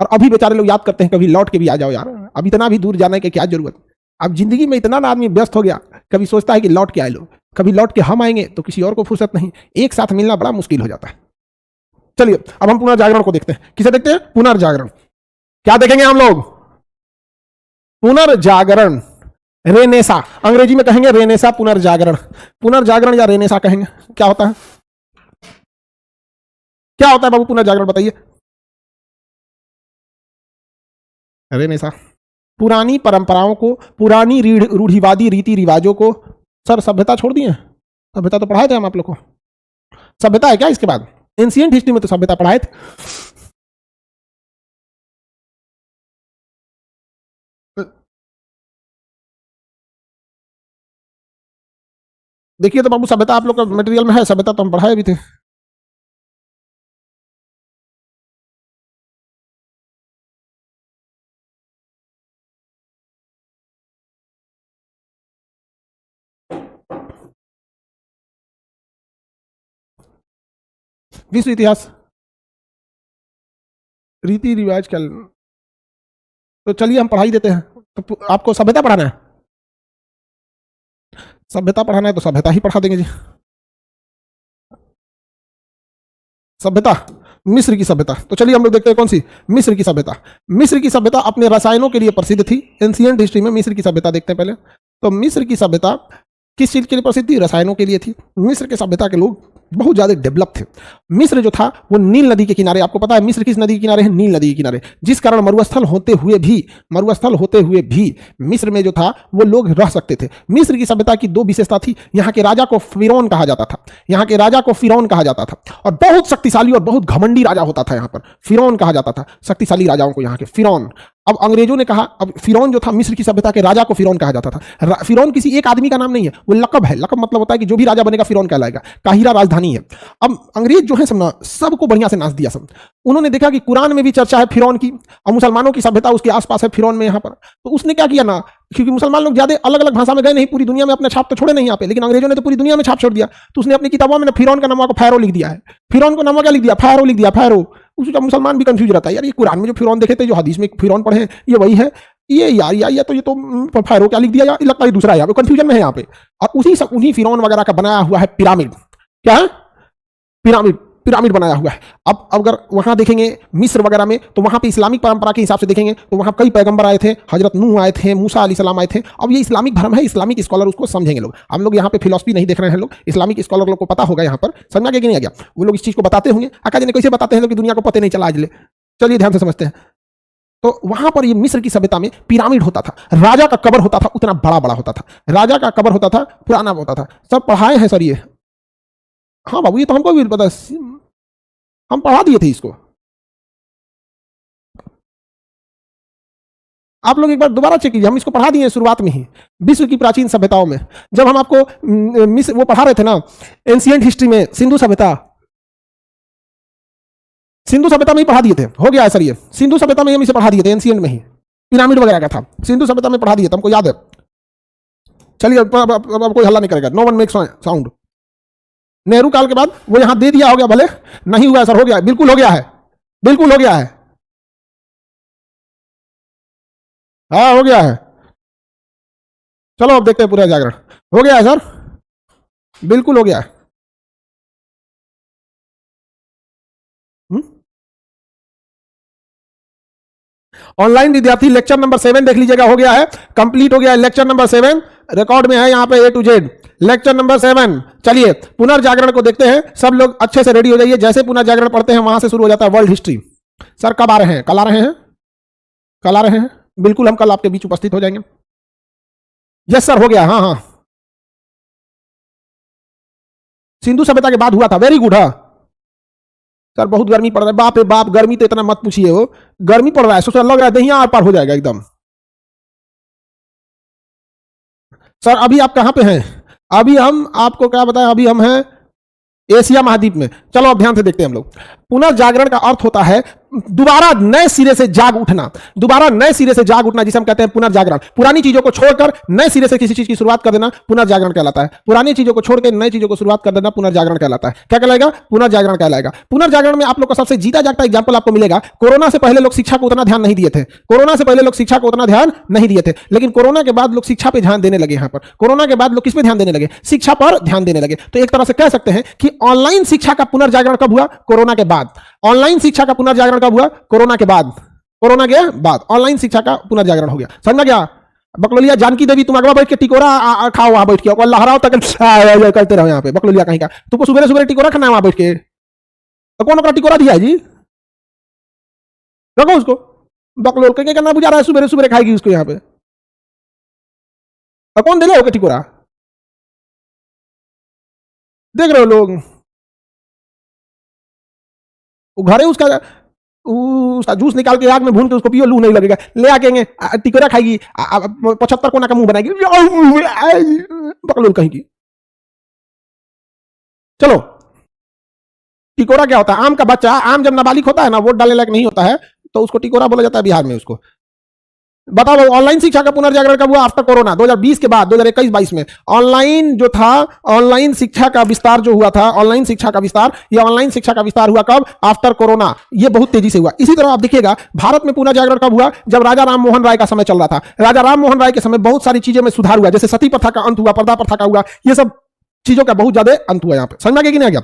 और अभी बेचारे लोग याद करते हैं कभी लौट के भी आ जाओ यार, अब इतना भी दूर जाने की क्या जरूरत। अब जिंदगी में इतना ना आदमी व्यस्त हो गया, कभी सोचता है कि लौट के आए लोग, कभी लौट के हम आएंगे तो किसी और को फुर्सत नहीं, एक साथ मिलना बड़ा मुश्किल हो जाता है। चलिए अब हम पुनर्जागरण को देखते हैं। किसे देखते हैं? पुनर्जागरण। क्या देखेंगे हम लोग? पुनर्जागरण, रेनेसा, अंग्रेजी में कहेंगे रेनेसा, पुनर्जागरण। पुनर्जागरण या रेनेसा कहेंगे, क्या होता है? क्या होता है बाबू पुनर्जागरण, बताइए। रेनेसा, पुरानी परंपराओं को, पुरानी रूढ़िवादी रीति रिवाजों को। सर सभ्यता छोड़ दिए? सभ्यता तो पढ़ाए थे हम आप लोग को। सभ्यता है क्या इसके बाद? एंशिएंट हिस्ट्री में तो सभ्यता पढ़ाए थे। देखिए तो बाबू, सभ्यता आप लोग का मटेरियल में है, सभ्यता तो हम पढ़ाए भी थे। विश्व इतिहास, रीति रिवाज क्या? तो चलिए हम पढ़ाई देते हैं। तो आपको सभ्यता पढ़ाना है? सभ्यता पढ़ाना है तो सभ्यता ही पढ़ा देंगे जी। सभ्यता, मिस्र की सभ्यता। तो चलिए हम लोग देखते हैं कौन सी? मिस्र की सभ्यता। मिस्र की सभ्यता अपने रसायनों के लिए प्रसिद्ध थी। एंशिएंट हिस्ट्री में मिस्र की सभ्यता देखते हैं पहले। तो मिस्र की सभ्यता किस चीज के लिए प्रसिद्ध थी? रसायनों के लिए थी। मिस्र के सभ्यता के लोग बहुत ज्यादा डेवलप थे। मिस्र जो था वो नील नदी के किनारे, आपको पता है मिस्र किस नदी के किनारे है? नील नदी के किनारे, जिस कारण मरुस्थल होते हुए भी मिस्र में जो था वो लोग रह सकते थे। मिस्र की सभ्यता की 2 विशेषता थी। यहाँ के राजा को फिरौन कहा जाता था, और बहुत शक्तिशाली और बहुत घमंडी राजा होता था। यहाँ पर फिरौन कहा जाता था शक्तिशाली राजाओं को, यहाँ के फिरौन। अब अंग्रेजों ने कहा, अब फिरौन जो था मिस्र की सभ्यता के राजा को फिरौन कहा जाता था। फिरौन किसी एक आदमी का नाम नहीं है, वो लकब है। लकब मतलब होता है कि जो भी राजा बनेगा फिरौन कहलाएगा। काहिरा राजधानी है। अब अंग्रेज जो है सब सबको बढ़िया से नाच दिया सब। उन्होंने देखा कि कुरान में भी चर्चा है फिरौन की, और मुसलमानों की सभ्यता उसके आसपास है फिरौन में यहाँ पर। तो उसने क्या किया ना, क्योंकि मुसलमान लोग ज्यादा अलग अलग भाषा में गए नहीं, पूरी दुनिया में अपना छाप तो छोड़े नहीं यहाँ पे, लेकिन अंग्रेजों ने तो पूरी दुनिया में छाप छोड़ दिया। तो उसने अपनी किताबों में फिरौन का नाम को फैरो लिख दिया है। फिरौन को नाम क्या लिख दिया? फैरो लिख दिया, फैरो। उसका मुसलमान भी कंफ्यूज रहता है, यार ये कुरान में जो फिरौन देखे थे, जो हदीस में फिरौन पढ़े हैं, ये वही है? ये यार ये तो फैरो क्या लिख दिया, यार लगता है दूसरा है। कंफ्यूजन में है यहाँ पे। और उन्हीं फिरौन वगैरह का बनाया हुआ है पिरामिड। क्या है? पिरामिड बनाया हुआ है। अब अगर वहां देखेंगे मिस्र वगैरह में, तो वहां पे इस्लामिक परंपरा के हिसाब से देखेंगे तो वहां कई पैगंबर आए थे, हजरत नूह आए थे, मूसा अलैहिस्सलाम आए थे। अब ये इस्लामिक धर्म है, इस्लामिक स्कॉलर उसको समझेंगे लोग। हम लोग यहाँ पे फिलोसफी नहीं देख रहे हैं लोग, इस्लामिक स्कॉलर लोग को पता होगा यहाँ पर, समझा गया कि नहीं आ गया? वो लोग इस चीज को बताते होंगे। आका जी ने कैसे बताते हैं लोग कि दुनिया को पता नहीं चला आज ले। चलिए ध्यान से समझते हैं। तो वहां पर ये मिस्र की सभ्यता में पिरामिड होता था, राजा का कब्र होता था, उतना बड़ा बड़ा होता था, राजा का कब्र होता था, पुराना होता था। सब पढ़ाए हैं सर ये। हाँ बाबू, ये तो हमको भी पता, हम पढ़ा दिए थे इसको। आप लोग एक बार दोबारा चेक कीजिए, हम इसको पढ़ा दिए शुरुआत में ही, विश्व की प्राचीन सभ्यताओं में। जब हम आपको मिस्र वो पढ़ा रहे थे ना, एंशिएंट हिस्ट्री में, सिंधु सभ्यता, सिंधु सभ्यता में ही पढ़ा दिए थे। हो गया है सर ये, सिंधु सभ्यता में हम इसे पढ़ा दिए थे, एंशिएंट में ही पिरामिड वगैरह का था, सिंधु सभ्यता में पढ़ा दिए थे, हमको याद है। चलिए अब कोई हल्ला नहीं करेगा, no one make sound. Nehru काल के बाद वो यहां दे दिया, हो गया, भले नहीं हुआ सर, हो गया, बिल्कुल हो गया है, बिल्कुल हो गया है, हाँ हो गया है। चलो अब देखते हैं पूरा जागरण। हो गया है सर, बिल्कुल हो गया है। ऑनलाइन विद्यार्थी लेक्चर नंबर 7 देख लीजिएगा, हो गया है, कंप्लीट हो गया है लेक्चर नंबर 7, रिकॉर्ड में है यहाँ पे A to Z, lecture number 7। चलिए पुनर्जागरण को देखते हैं, सब लोग अच्छे से रेडी हो जाइए। जैसे पुनर्जागरण पढ़ते हैं वहां से शुरू हो जाता है वर्ल्ड हिस्ट्री। सर कब आ रहे हैं? कल आ रहे हैं, कल आ रहे हैं, बिल्कुल हम कल आपके बीच उपस्थित हो जाएंगे। यस सर, हो गया, हाँ हाँ, सिंधु सभ्यता के बाद हुआ था, वेरी गुड। हाँ सर बहुत गर्मी पड़ रहा है, बाप रे बाप, गर्मी तो इतना मत पूछिए, वो गर्मी पड़ रहा है, सोचा लग रहा है दहिया आर पार हो जाएगा एकदम। सर अभी आप कहां पे हैं? अभी हम आपको क्या बताएं, अभी हम हैं एशिया महाद्वीप में। चलो अब ध्यान से देखते हैं हम लोग। पुनर्जागरण का अर्थ होता है दोबारा नए सिरे से जाग उठना, दोबारा नए सिरे से जाग उठना, जिसे हम कहते हैं पुनर्जागरण। पुरानी चीजों को छोड़कर नए सिरे से किसी चीज की शुरुआत कर देना पुनर्जागरण कहलाता है। पुरानी चीजों को छोड़कर नई चीजों को शुरुआत कर देना पुनर्जागरण कहलाता है। क्या कहलाएगा? पुनर्जागरण कहलाएगा। पुनर्जागरण में आप लोग का सबसे जीता जागता एग्जाम्पल आपको मिलेगा। कोरोना से पहले लोग शिक्षा को उतना ध्यान नहीं दिए थे, कोरोना से पहले लोग शिक्षा को उतना ध्यान नहीं दिए थे, लेकिन कोरोना के बाद लोग शिक्षा पे ध्यान देने लगे। यहाँ पर कोरोना के बाद लोग किस पे ध्यान देने लगे? शिक्षा पर ध्यान देने लगे। तो एक तरह से कह सकते हैं कि ऑनलाइन शिक्षा का पुनर्जागरण कब हुआ? कोरोना के बाद। ऑनलाइन शिक्षा का पुनर्जागरण कब हुआ? कोरोना के बाद। कोरोना के बाद ऑनलाइन शिक्षा का पुनर्जागरण हो गया। समझ गया? बकलोलिया जानकी देवी, तुम अगवा बैठ के टिकोरा खाओ, वहां बैठ के अल्लाह हराओ तक करते रहो यहाँ पे। बकलोलिया कहीं का, तुमको सुबह सुबह टिकोरा खाना है वहां बैठ के? तो कौन का टिकोरा दिया है जी? रखो उसको, बकलोल के करना बुझा रहा है, सुबह सुबह खाएगी उसको यहाँ पे। तो कौन दे रहे टिकोरा? देख रहे हो लोग, घरे उसका जूस निकाल के आग में भून के उसको पियो, लू नहीं लगेगा। ले आके टिकोरा खाएगी, 75 कोना का मुंह बनाएगी, बकलोल कहीं की। चलो, टिकोरा क्या होता है? आम का बच्चा, आम जब नाबालिग होता है ना, वोट डालने लायक नहीं होता है, तो उसको टिकोरा बोला जाता है बिहार में उसको। बताओ ऑनलाइन शिक्षा का पुनर्जागरण कब हुआ? आफ्टर कोरोना, 2020 के बाद, 2021-22 में ऑनलाइन जो था, ऑनलाइन शिक्षा का विस्तार जो हुआ था, ऑनलाइन शिक्षा का विस्तार, ये ऑनलाइन शिक्षा का विस्तार हुआ कब? After corona. ये बहुत तेजी से हुआ। इसी तरह आप देखिएगा भारत में पुनर्जागरण कब हुआ? जब राजा राम मोहन राय का समय चल रहा था। राजा राम मोहन राय के समय बहुत सारी चीजों में सुधार हुआ, जैसे सती प्रथा का अंत हुआ, पर्दा प्रथा का हुआ, ये सब चीजों का बहुत ज्यादा अंत हुआ। यहां पर समझ में आ गया कि नहीं आ गया?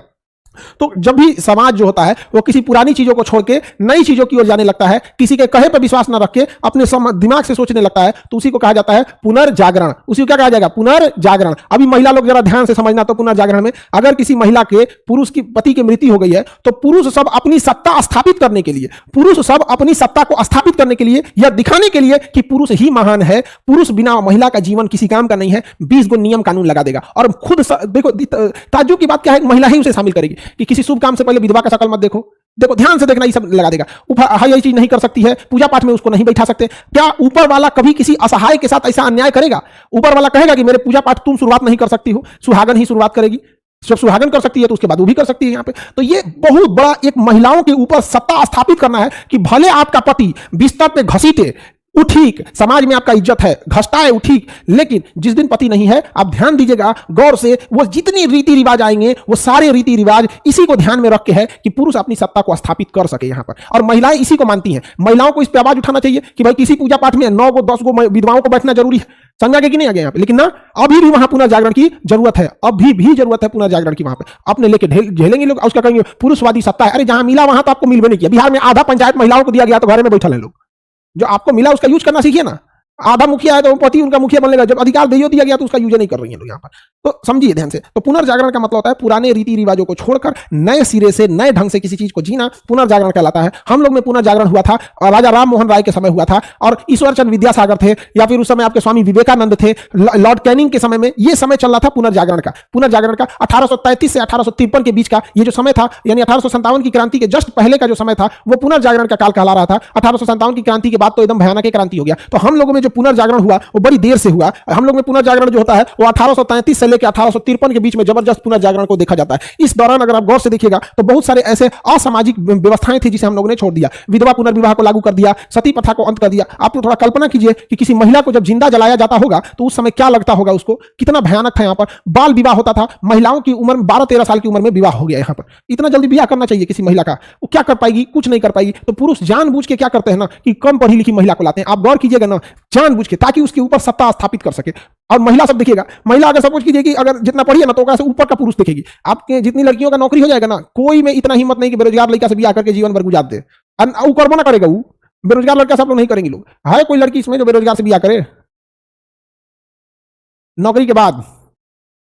तो जब भी समाज जो होता है वो किसी पुरानी चीजों को छोड़ के नई चीजों की ओर जाने लगता है, किसी के कहे पर विश्वास न रख के अपने दिमाग से सोचने लगता है, तो उसी को कहा जाता है पुनर्जागरण। उसी को क्या कहा जाएगा? पुनर्जागरण। अभी महिला लोग जरा ध्यान से समझना, तो पुनर्जागरण में अगर किसी महिला के पुरुष की पति की मृत्यु हो गई है, तो पुरुष सब अपनी सत्ता स्थापित करने के लिए, पुरुष सब अपनी सत्ता को स्थापित करने के लिए, यह दिखाने के लिए कि पुरुष ही महान है, पुरुष बिना महिला का जीवन किसी काम का नहीं है, 20 गो नियम कानून लगा देगा। और खुद देखो, ताज्जुब की बात क्या है, महिला ही उसे शामिल करेगी कि किसी शुभ काम से पहले विधवा का शक्ल मत देखो, देखो ध्यान से देखना, ये सब लगा देगा। ये चीज नहीं कर सकती है, पूजा पाठ में उसको नहीं बैठा सकते। क्या ऊपर वाला कभी किसी असहाय के साथ ऐसा अन्याय करेगा? ऊपर वाला कहेगा कि मेरे पूजा पाठ तुम शुरुआत नहीं कर सकती हो, सुहागन ही शुरुआत करेगी। जब सुहागन कर सकती है तो उसके बाद वो भी कर सकती है यहाँ पे। तो ये बहुत बड़ा एक महिलाओं के ऊपर सत्ता स्थापित करना है कि भले आपका पति बिस्तर पे घसीटे, उठीक, समाज में आपका इज्जत है, घसता है उठीक, लेकिन जिस दिन पति नहीं है, आप ध्यान दीजिएगा गौर से, वो जितनी रीति रिवाज आएंगे वो सारे रीति रिवाज इसी को ध्यान में रख के है कि पुरुष अपनी सत्ता को स्थापित कर सके यहाँ पर। और महिलाएं इसी को मानती हैं। महिलाओं को इस पर आवाज उठाना चाहिए कि भाई किसी पूजा पाठ में 9 गो 10 गो विधवाओं को बैठना जरूरी है। समझा गया कि नहीं आ गया यहाँ पे? लेकिन ना, अभी भी वहां पुनर्जागरण की जरूरत है, अभी भी जरूरत है पुनर्जागरण की। वहां पे अपने लेके झेलेंगे लोग, उसका कहेंगे पुरुषवादी सत्ता है। अरे जहां मिला वहां तो आपको मिलवे नहीं किया। बिहार में आधा पंचायत महिलाओं को दिया गया, तो घर में बैठल है लोग। जो आपको मिला उसका यूज करना सीखिए ना। आधा मुखिया है तो पति उनका मुखिया बनने लगा, जब अधिकार दे दिया गया तो उसका यूज नहीं कर रही है लोग यहाँ पर। तो समझिए ध्यान से, तो पुनर्जागरण का मतलब होता है पुराने रीति रिवाजों को छोड़कर नए सिरे से नए ढंग से किसी चीज को जीना पुनर्जागरण कहलाता है। हम लोग में पुनर्जागरण हुआ था राजा राम मोहन राय के समय हुआ था, और ईश्वर चंद्र विद्यासागर थे, या फिर उस समय आपके स्वामी विवेकानंद थे, लॉर्ड कैनिंग के समय में ये समय चल रहा था पुनर्जागरण का। पुनर्जागरण का 1833 से 1853 के बीच का ये जो समय था, यानी 1857 की क्रांति के जस्ट पहले का जो समय था, वो पुनर्जागरण का काल कहला रहा था। 1857 की क्रांति के बाद तो एकदम भयानक क्रांति हो गया। तो हम लोगों में जो पुनर्जागरण हुआ वो बड़ी देर से हुआ। हम लोग में पुनर्जागरण जो होता है वो 1833 से लेकर 1853 के बीच में जबरदस्त पुनर्जागरण को देखा जाता है। इस दौरान अगर आप गौर से देखिएगा तो बहुत सारे ऐसे असामाजिक व्यवस्थाएं थी जिसे हम लोगों ने छोड़ दिया। विधवा पुनर्विवाह को लागू कर दिया, सती प्रथा को अंत कर दिया। आप लोग थोड़ा कल्पना कीजिए कि किसी महिला को जब जिंदा जलाया जाता होगा तो उस समय क्या लगता होगा उसको, कितना भयानक था। यहाँ पर बाल विवाह होता था, महिलाओं की उम्र 12-13 साल की उम्र में विवाह हो गया। यहाँ पर इतना जल्दी विवाह करना चाहिए किसी महिला का, वो क्या कर पाएगी, कुछ नहीं कर पाएगी। तो पुरुष जानबूझ के क्या करते हैं ना कि कम पढ़ी लिखी महिला को लाते हैं। आप गौर कीजिएगा ना, जानबूझ के, ताकि उसके ऊपर सत्ता स्थापित कर सके। और महिला सब देखिएगा, महिला अगर सपोज कीजिए कि अगर जितना पढ़ी है ना तो से ऊपर का पुरुष देखेगी। आपके जितनी लड़कियों का नौकरी हो जाएगा ना, कोई में इतना हिम्मत नहीं कि बेरोजगार लड़का से ब्याह करके जीवन भर गुजार दे। वो करबो ना करेगा, वो बेरोजगार लड़का सब लोग नहीं करेंगे। लोग है कोई लड़की इसमें जो बेरोजगार से ब्याह करे नौकरी के बाद?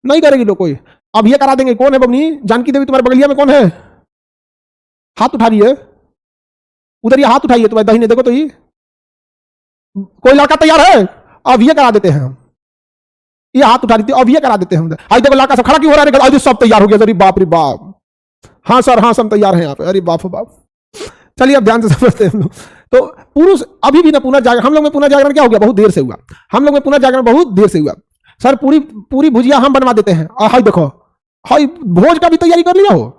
नहीं करेगी लोग कोई। अब ये करा देंगे। कौन है बबनी? जानकी देवी तुम्हारे बगलिया में कौन है? हाथ उठा रही है उधर, ये हाथ उठाइए तुम्हारे दाहिने, देखो तो ये कोई लड़का तैयार है? अब ये करा देते हैं हम। ये हाथ उठा रही थी, अब ये करा देते हैं हम। आज देखो लड़का सब खड़ा क्यों हो रहा है? सब तैयार हो गया। अरे बाप रे बाप, हाँ सर, हाँ सब तैयार हैं यहाँ पे। अरे बाप बाप, चलिए अब ध्यान से समझते हैं हम लोग। तो पुरुष अभी भी ना पुनर्जागरण, हम लोग में पुनर्जागरण क्या हो गया? बहुत देर से हुआ। हम लोग में पुनर्जागरण बहुत देर से हुआ। सर पूरी पूरी भुजिया हम बनवा देते हैं। हाय देखो, हाय भोज का भी तैयारी कर लिया हो।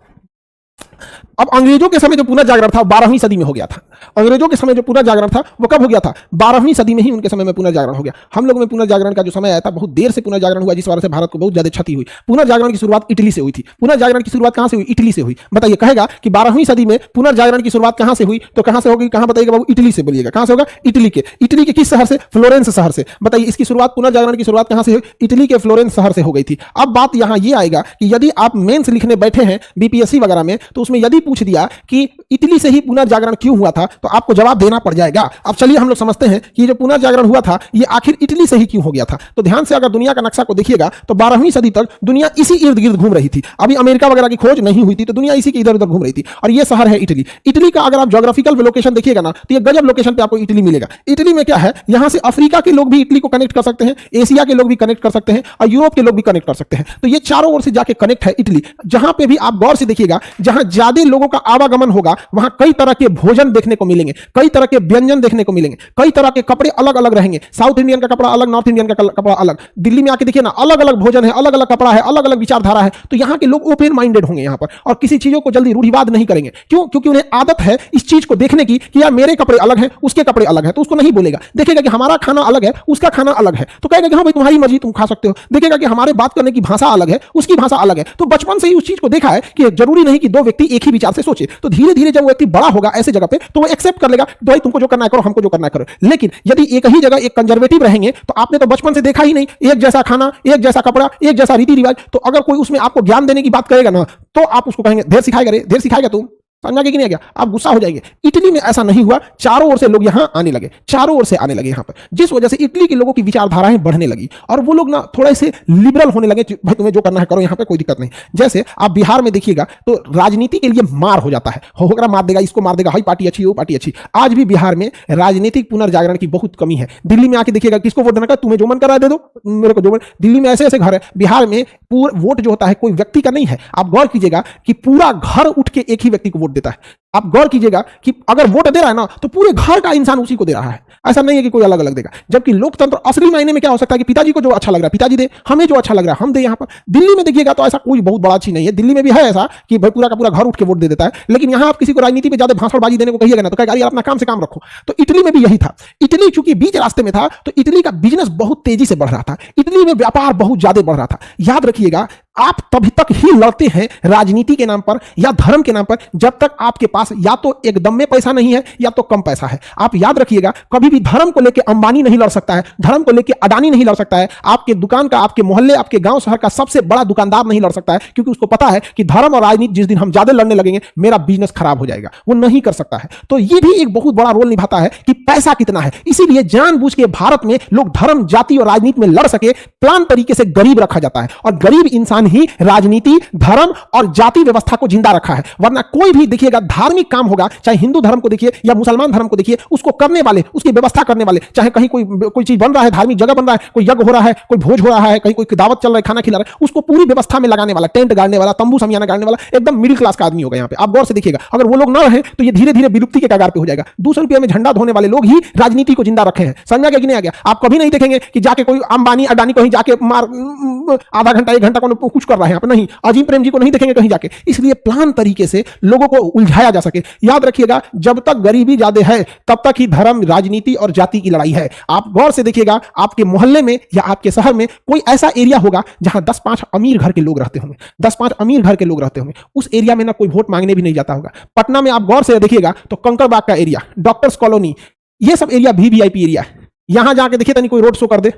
अब अंग्रेजों के समय जो पुनर्जागरण था 12वीं सदी में हो गया था। अंग्रेजों के समय जो पुनर्जागरण था वो कब हो गया था? 12वीं सदी में ही उनके समय में पुनर्जागरण हो गया। हम लोगों में पुनर्जागरण का जो समय आया था बहुत देर से पुनर्जागरण हुआ, जिस वजह से भारत को बहुत ज्यादा क्षति हुई। पुनर्जागरण की शुरुआत इटली से हुई थी। पुनर्जागरण की शुरुआत कहां से हुई? इटली से हुई। बताइए, कहेगा कि 12वीं सदी में पुनर्जागरण की शुरुआत कहां से हुई? तो कहां से होगी? कहां बताइएगा बाबू? इटली से बोलिएगा। कहां से होगा? इटली के। इटली के किस शहर से? फ्लोरेंस शहर से। बताइए इसकी शुरुआत, पुनर्जागरण की शुरुआत कहां से हुई? इटली के फ्लोरेंस शहर से हो गई थी। अब बात यहां यह आएगा कि यदि आप मेंस लिखने बैठे हैं बीपीएससी वगैरह में, तो उसमें यदि पूछ दिया कि इटली से ही पुनर्जागरण क्यों हुआ था तो आपको जवाब देना पड़ जाएगा। अब चलिए हम लोग समझते हैं कि जो पुनर्जागरण हुआ था ये आखिर इटली से ही क्यों हो गया था। तो ध्यान से अगर दुनिया का नक्शा को देखिएगा तो 12वीं सदी तक दुनिया इसी इर्द गिर्द घूम रही थी। अभी अमेरिका वगैरह की खोज नहीं हुई थी, तो दुनिया इसी के इधर उधर घूम रही थी। और ये शहर है इटली। इटली का अगर आप ज्योग्राफिकल लोकेशन देखिएगा ना तो ये गजब लोकेशन पे आपको इटली मिलेगा। इटली में क्या है, यहां से अफ्रीका के लोग भी इटली को कनेक्ट कर सकते हैं, एशिया के लोग भी कनेक्ट कर सकते हैं, और यूरोप के लोग भी कनेक्ट कर सकते हैं। तो ये चारों ओर से जाके कनेक्ट है इटली। जहां पे भी आप गौर से देखिएगा, जहां ज्यादा लोगों का आवागमन होगा वहां कई तरह के भोजन देखने को मिलेंगे, कई तरह के व्यंजन देखने को मिलेंगे, कई तरह के कपड़े अलग अलग रहेंगे। साउथ इंडियन का कपड़ा अलग, नॉर्थ इंडियन का कपड़ा अलग। दिल्ली में आके देखिए ना, अलग अलग भोजन है, अलग अलग कपड़ा है, अलग अलग विचारधारा है। तो यहाँ के लोग ओपन माइंडेड होंगे यहाँ पर, और किसी चीजों को जल्दी रूढ़िवाद नहीं करेंगे। क्यों? क्योंकि उन्हें आदत है इस चीज को देखने की कि यार मेरे कपड़े अलग हैं, उसके कपड़े अलग हैं, तो उसको नहीं बोलेगा। देखेगा कि हमारा खाना अलग है, उसका खाना अलग है, तो कहेगा कि हाँ भाई तुम्हारी मर्जी, तुम खा सकते हो। देखेगा कि हमारे बात करने की भाषा अलग है, उसकी भाषा अलग है। तो बचपन से ही उस चीज को देखा है कि जरूरी नहीं कि दो व्यक्ति एक ही विचार से सोचे। तो धीरे धीरे जब वो व्यक्ति बड़ा होगा ऐसे जगह पे, तो वो एक्सेप्ट कर लेगा, तो भाई तुमको जो करना है करो, हमको जो करना है करो। लेकिन यदि एक ही जगह एक कंजर्वेटिव रहेंगे तो आपने तो बचपन से देखा ही नहीं, एक जैसा खाना, एक जैसा कपड़ा, एक जैसा रीति रिवाज। तो अगर कोई उसमें आपको ज्ञान देने की बात करेगा ना तो आप उसको कहेंगे ढेर सिखाएगा रे, ढेर सिखाएगा तुम, समझा कि नहीं गया? आप गुस्सा हो जाएंगे। इटली में ऐसा नहीं हुआ, चारों ओर से लोग यहां आने लगे, चारों ओर से आने लगे यहां पर, जिस वजह से इटली के लोगों की विचारधाराएं बढ़ने लगी और वो लोग ना थोड़े से लिबरल होने लगे। भाई तुम्हें जो करना है करो, यहां पे कोई दिक्कत नहीं। जैसे आप बिहार में देखिएगा तो राजनीति के लिए मार हो जाता है, होकरा मार देगा, इसको मार देगा, हाई पार्टी अच्छी, वो पार्टी अच्छी। आज भी बिहार में राजनीतिक पुनर्जागरण की बहुत कमी है। दिल्ली में आके देखिएगा, किसको वोट देना का, तुम्हें जो मन करा दे दो, मेरे को जो मन। दिल्ली में ऐसे ऐसे घर है। बिहार में पूरा वोट जो होता है कोई व्यक्ति का नहीं है। आप गौर कीजिएगा कि पूरा घर उठ के एक ही व्यक्ति को वोट देता है। आप गौर कीजिएगा कि अगर वोट दे रहा है ना तो पूरे घर का इंसान उसी को दे रहा है, ऐसा नहीं है कि कोई अलग अलग देगा। जबकि लोकतंत्र असली मायने में क्या हो सकता है कि पिताजी को जो अच्छा लग रहा है पिताजी दे, हमें जो अच्छा लग रहा है हम दे। यहाँ पर दिल्ली में देखिएगा तो ऐसा कोई बहुत बड़ा चीज नहीं है। दिल्ली में भी है ऐसा कि भाई पूरा का पूरा घर उठ के वोट दे देता है, लेकिन यहाँ आप किसी को राजनीति में ज्यादा भाषणबाजी देने को कहिएगा ना तो कहेगा यार अपना काम से काम रखो। तो इटली में भी यही था। इटली चूंकि बीच रास्ते में था तो इटली का बिजनेस बहुत तेजी से बढ़ रहा था, इटली में व्यापार बहुत ज्यादा बढ़ रहा था। याद रखिएगा, आप तभी तक ही लड़ते हैं राजनीति के नाम पर या धर्म के नाम पर जब तक आपके पास या तो एकदम में पैसा नहीं है या तो कम पैसा है। आप याद रखिएगा, कभी भी धर्म को लेकर अंबानी नहीं लड़ सकता है, धर्म को लेकर अडानी नहीं लड़ सकता है, आपके दुकान का, आपके मोहल्ले, आपके गांव शहर का सबसे बड़ा दुकानदार नहीं लड़ सकता है, क्योंकि उसको पता है कि धर्म और राजनीति जिस दिन हम ज्यादा लड़ने लगेंगे मेरा बिजनेस खराब हो जाएगा। वो नहीं कर सकता है। तो ये भी एक बहुत बड़ा रोल निभाता है कि पैसा कितना है। इसीलिए जानबूझ के भारत में लोग धर्म, जाति और राजनीति में लड़ सके प्लान तरीके से गरीब रखा जाता है, और गरीब इंसान ही राजनीति, धर्म और जाति व्यवस्था को जिंदा रखा है। वरना कोई भी देखिएगा धार्मिक काम होगा, चाहे हिंदू धर्म को देखिए या मुसलमान धर्म को देखिए, उसको करने वाले, उसकी व्यवस्था करने वाले, चाहे कहीं कोई चीज बन रहा है, धार्मिक जगह बन रहा है, कोई यज्ञ हो रहा है, कोई भोज हो रहा है, कहीं कोई दावत चल रहा है, खाना खिला रहा है, उसको पूरी व्यवस्था में लगाने वाला, टेंट गाड़ने वाला, तंबू समियाना गाड़ने वाला एकदम मिडिल क्लास का आदमी होगा यहाँ पे। आप गौर से देखिएगा, अगर वो लोग ना रहे तो ये धीरे धीरे विलुप्ति के कगार पे हो जाएगा। 200 रुपये में झंडा धोने वाले लोग ही राजनीति को जिंदा रखे हैं। समझा गया कि नहीं आ गया? आप कभी नहीं देखेंगे कि जाके कोई अंबानी अडानी कहीं जाके मार आधा घंटा 1 घंटा को कुछ कर रहा है यहाँ पे, नहीं। अजीम प्रेम जी को नहीं देखेंगे कहीं जाके। इसलिए प्लान तरीके से लोगों को उलझाया जा सके। याद रखिएगा, जब तक गरीबी ज्यादा है तब तक ही धर्म, राजनीति और जाति की लड़ाई है। आप गौर से देखिएगा, आपके मोहल्ले में या आपके शहर में कोई ऐसा एरिया होगा जहां 10-5 अमीर घर के लोग रहते होंगे, 10-5 अमीर घर के लोग रहते होंगे। उस एरिया में ना कोई वोट मांगने भी नहीं जाता होगा। पटना में आप गौर से देखिएगा तो कंकड़बाग का एरिया, डॉक्टर्स कॉलोनी, ये सब एरिया वीवीआईपी एरिया है। यहां जाके देखिए तनी कोई रोड शो कर दे,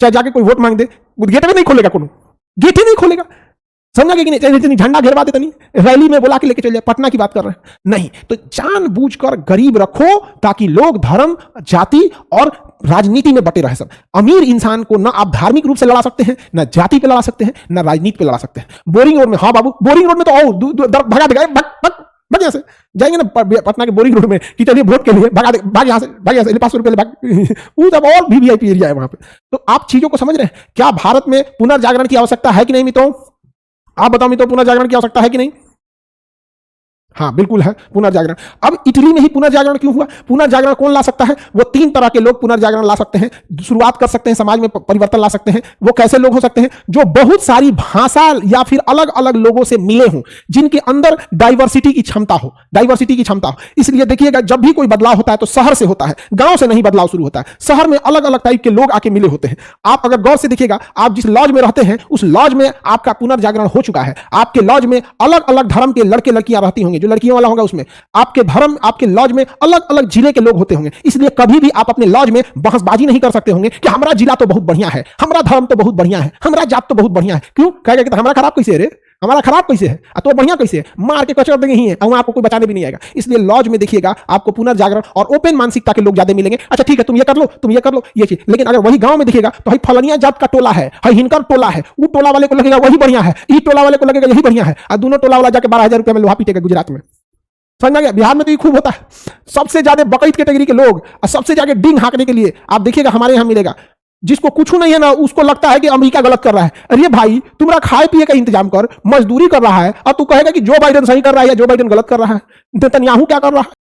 चाहे जाके कोई वोट मांग दे, गेट भी नहीं खोलेगा, कोनो गेट ही नहीं खोलेगा। समझा कि नहीं? झंडा घेरवा देता नहीं, रैली में बुला के लेके चल जाए। पटना की बात कर रहे हैं, नहीं। तो जानबूझकर गरीब रखो ताकि लोग धर्म, जाति और राजनीति में बटे रहे। सब अमीर इंसान को ना आप धार्मिक रूप से लड़ा सकते हैं, ना जाति पे लड़ा सकते हैं, ना राजनीति पे लड़ा सकते हैं। बोरिंग रोड में, हाँ बाबू, बोरिंग रोड में तो और भगा देगा, भाग यहाँ से। जाएंगे ना पटना के बोरिंग रोड में कि चलिए वोट के लिए, भाग यहाँ से, भाग यहाँ से, 500 रुपये भाग। वो सब और भी वीआईपी एरिया है वहां पे। तो आप चीजों को समझ रहे हैं? क्या भारत में पुनर्जागरण की आवश्यकता है कि नहीं मित्रों? आप बताओ मित्रों, पुनर्जागरण की आवश्यकता है कि नहीं? हाँ बिल्कुल है पुनर्जागरण। अब इटली में ही पुनर्जागरण क्यों हुआ? पुनर्जागरण कौन ला सकता है? वो 3 तरह के लोग पुनर्जागरण ला सकते हैं, शुरुआत कर सकते हैं, समाज में परिवर्तन ला सकते हैं। वो कैसे लोग हो सकते हैं? जो बहुत सारी भाषा या फिर अलग अलग लोगों से मिले हों, जिनके अंदर डाइवर्सिटी की क्षमता हो, डाइवर्सिटी की क्षमता हो। इसलिए देखिएगा, जब भी कोई बदलाव होता है तो शहर से होता है, गांव से नहीं बदलाव शुरू होता है। शहर में अलग अलग टाइप के लोग आके मिले होते हैं। आप अगर गौर से देखिएगा, आप जिस लॉज में रहते हैं उस लॉज में आपका पुनर्जागरण हो चुका है। आपके लॉज में अलग अलग धर्म के लड़के लड़कियां रहती होंगे, जो लड़कियों वाला होगा उसमें आपके धर्म, आपके लॉज में अलग अलग जिले के लोग होते होंगे। इसलिए कभी भी आप अपने लॉज में बहसबाजी नहीं कर सकते होंगे कि हमारा जिला तो बहुत बढ़िया है, हमारा धर्म तो बहुत बढ़िया है, हमारा जात तो बहुत बढ़िया है। क्यों कहेगा कि हमारा खराब कैसे है रे, हमारा खराब कैसे है, तो बढ़िया कैसे है, मार के कचर देंगे ही है, और आपको कोई बचाने भी नहीं आएगा। इसलिए लॉज में देखिएगा आपको पुनर्जागरण और ओपन मानसिकता के लोग ज्यादा मिलेंगे। अच्छा ठीक है, तुम ये कर लो, तुम ये कर लो, ये चीज। लेकिन अगर वही गांव में देखिएगा तो फलानिया जात का टोला है, हिनकर टोला है, वो टोला वाले को लगेगा वही बढ़िया है, ई टोला वाले को लगेगा यही बढ़िया है, और दोनों टोला वाला जाके 12,000 रुपये में लोहा पीटेगा गुजरात में। समझ गया? बिहार में तो ये खूब होता है। सबसे ज्यादा बकैत कैटेगरी के लोग और सबसे ज्यादा डिंग हाँकने के लिए आप देखिएगा हमारे यहां मिलेगा। जिसको कुछ नहीं है ना, उसको लगता है कि अमेरिका गलत कर रहा है। अरे भाई, तुम्हारा खाए पिए का इंतजाम कर, मजदूरी कर रहा है, और तू कहेगा कि जो बाइडेन सही कर रहा है या जो बाइडेन गलत कर रहा है। नेतन्याहू क्या कर रहा है?